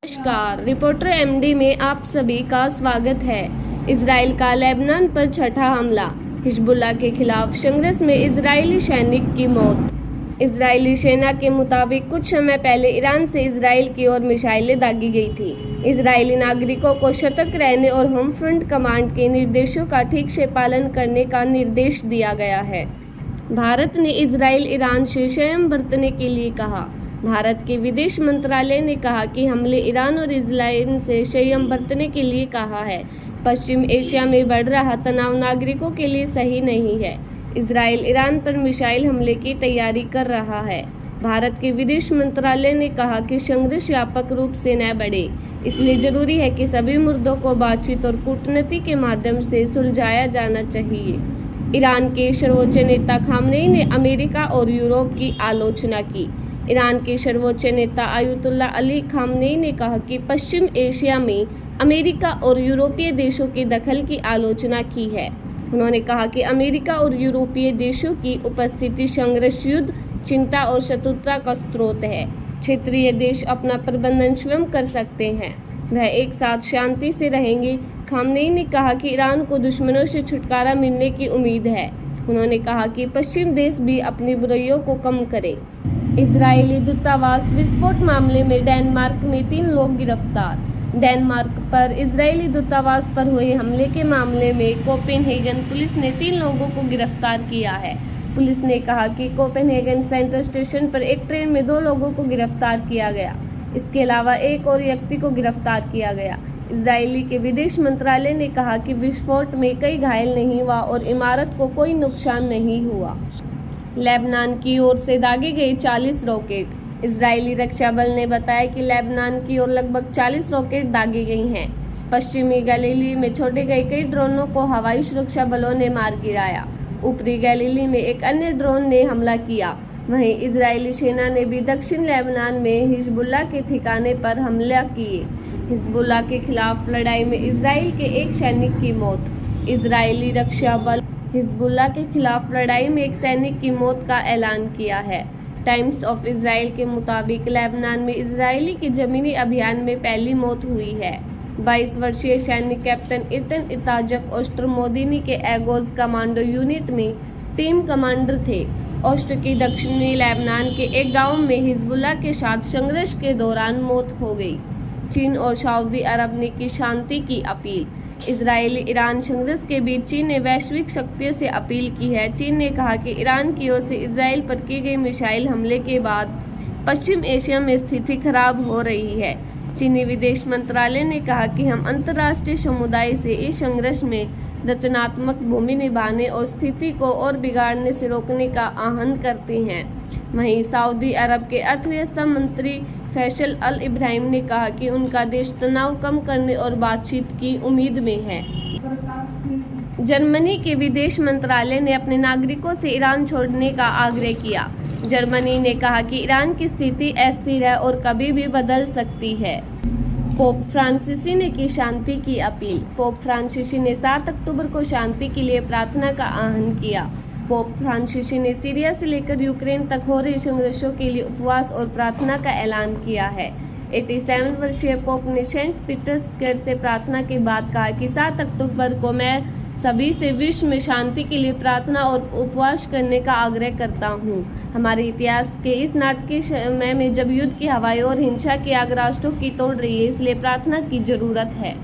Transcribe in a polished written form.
नमस्कार, reporter MD में आप सभी का स्वागत है। इजराइल का लेबनान पर छठा हमला, हिजबुल्लाह के खिलाफ संघर्ष में इजरायली सैनिक की मौत। इजरायली सेना के मुताबिक कुछ समय पहले ईरान से इजराइल की ओर मिसाइलें दागी गई थी। इजरायली नागरिकों को सतर्क रहने और होम फ्रंट कमांड के निर्देशों का ठीक से पालन करने का निर्देश दिया गया है। भारत ने इजराइल ईरान से संयम बरतने के लिए कहा। भारत के विदेश मंत्रालय ने कहा कि हमले ईरान और इजराइल से संयम बरतने के लिए कहा है। पश्चिम एशिया में बढ़ रहा तनाव नागरिकों के लिए सही नहीं है। इजराइल ईरान पर मिसाइल हमले की तैयारी कर रहा है। भारत के विदेश मंत्रालय ने कहा कि संघर्ष व्यापक रूप से न बढ़े, इसलिए जरूरी है कि सभी मुद्दों को बातचीत और कूटनीति के माध्यम से सुलझाया जाना चाहिए। ईरान के सर्वोच्च नेता खामनेई ने अमेरिका और यूरोप की आलोचना की। ईरान के सर्वोच्च नेता आयतुल्लाह अली खामनेई ने कहा कि पश्चिम एशिया में अमेरिका और यूरोपीय देशों के दखल की आलोचना की है। उन्होंने कहा कि अमेरिका और यूरोपीय देशों की उपस्थिति संघर्ष, युद्ध, चिंता और शत्रुता का स्रोत है। क्षेत्रीय देश अपना प्रबंधन स्वयं कर सकते हैं, वह एक साथ शांति से रहेंगे। खामनेई ने कहा कि ईरान को दुश्मनों से छुटकारा मिलने की उम्मीद है। उन्होंने कहा कि पश्चिम देश भी अपनी बुराइयों को कम करे। इजरायली दूतावास विस्फोट मामले में डेनमार्क में 3 लोग गिरफ्तार। डेनमार्क पर इजरायली दूतावास पर हुए हमले के मामले में कोपेनहेगन पुलिस ने 3 लोगों को गिरफ्तार किया है। पुलिस ने कहा कि कोपेनहेगन सेंट्रल स्टेशन पर एक ट्रेन में 2 लोगों को गिरफ्तार किया गया। इसके अलावा एक और व्यक्ति को गिरफ्तार किया गया। इजरायली के विदेश मंत्रालय ने कहा कि विस्फोट में कोई घायल नहीं हुआ और इमारत को कोई नुकसान नहीं हुआ। लेबनान की ओर से दागे गए 40 रॉकेट। इजरायली रक्षा बल ने बताया कि लेबनान की ओर लगभग 40 रॉकेट दागे गई हैं। पश्चिमी गलीली में छोड़े गए कई ड्रोनों को हवाई सुरक्षा बलों ने मार गिराया। ऊपरी गलीली में एक अन्य ड्रोन ने हमला किया। वहीं इजरायली सेना ने भी दक्षिण लेबनान में हिजबुल्लाह के ठिकाने पर हमला किए। हिजबुल्लाह के खिलाफ लड़ाई में इजराइल के एक सैनिक की मौत। इजरायली रक्षा बल हिजबुल्लाह के खिलाफ लड़ाई में एक सैनिक की मौत का ऐलान किया है। टाइम्स ऑफ इजराइल के मुताबिक लेबनान में इजरायली के जमीनी अभियान में पहली मौत हुई है। 22 वर्षीय सैनिक कैप्टन इतन इताजक ओस्ट्रोमोदिनी के एगोज कमांडो यूनिट में टीम कमांडर थे। ओस्ट की दक्षिणी लेबनान के एक गांव में हिजबुल्लाह के साथ संघर्ष के दौरान मौत हो गई। चीन और सऊदी अरब ने की शांति की अपील। इजरायली ईरान संघर्ष के बीच चीन ने वैश्विक शक्तियों से अपील की है। चीन ने कहा कि ईरान की ओर से इजराइल पर किए गए मिसाइल हमले के बाद पश्चिम एशिया में स्थिति खराब हो रही है। चीनी विदेश मंत्रालय ने कहा कि हम अंतर्राष्ट्रीय समुदाय से इस संघर्ष में रचनात्मक भूमि निभाने और स्थिति को और बिगाड़ने से रोकने का आह्वान करते हैं। वहीं सऊदी अरब के अर्थव्यवस्था मंत्री फैसल अल इब्राहिम ने कहा कि उनका देश तनाव कम करने और बातचीत की उम्मीद में है। जर्मनी के विदेश मंत्रालय ने अपने नागरिकों से ईरान छोड़ने का आग्रह किया। जर्मनी ने कहा कि ईरान की स्थिति अस्थिर है और कभी भी बदल सकती है। पोप फ्रांसिस ने की शांति की अपील। पोप फ्रांसिस ने 7 अक्टूबर को शांति के लिए प्रार्थना का आह्वान किया। पोप फ्रांसिस ने सीरिया से लेकर यूक्रेन तक हो रहे संघर्षों के लिए उपवास और प्रार्थना का ऐलान किया है। 87 वर्षीय पोप ने सेंट पीटर्सबर्ग से प्रार्थना के बाद कहा कि 7 अक्टूबर को मैं सभी से विश्व में शांति के लिए प्रार्थना और उपवास करने का आग्रह करता हूँ। हमारे इतिहास के इस नाटकीय समय में जब युद्ध की हवाएं और हिंसा की आग राष्ट्रों की तोड़ रही है, इसलिए प्रार्थना की जरूरत है।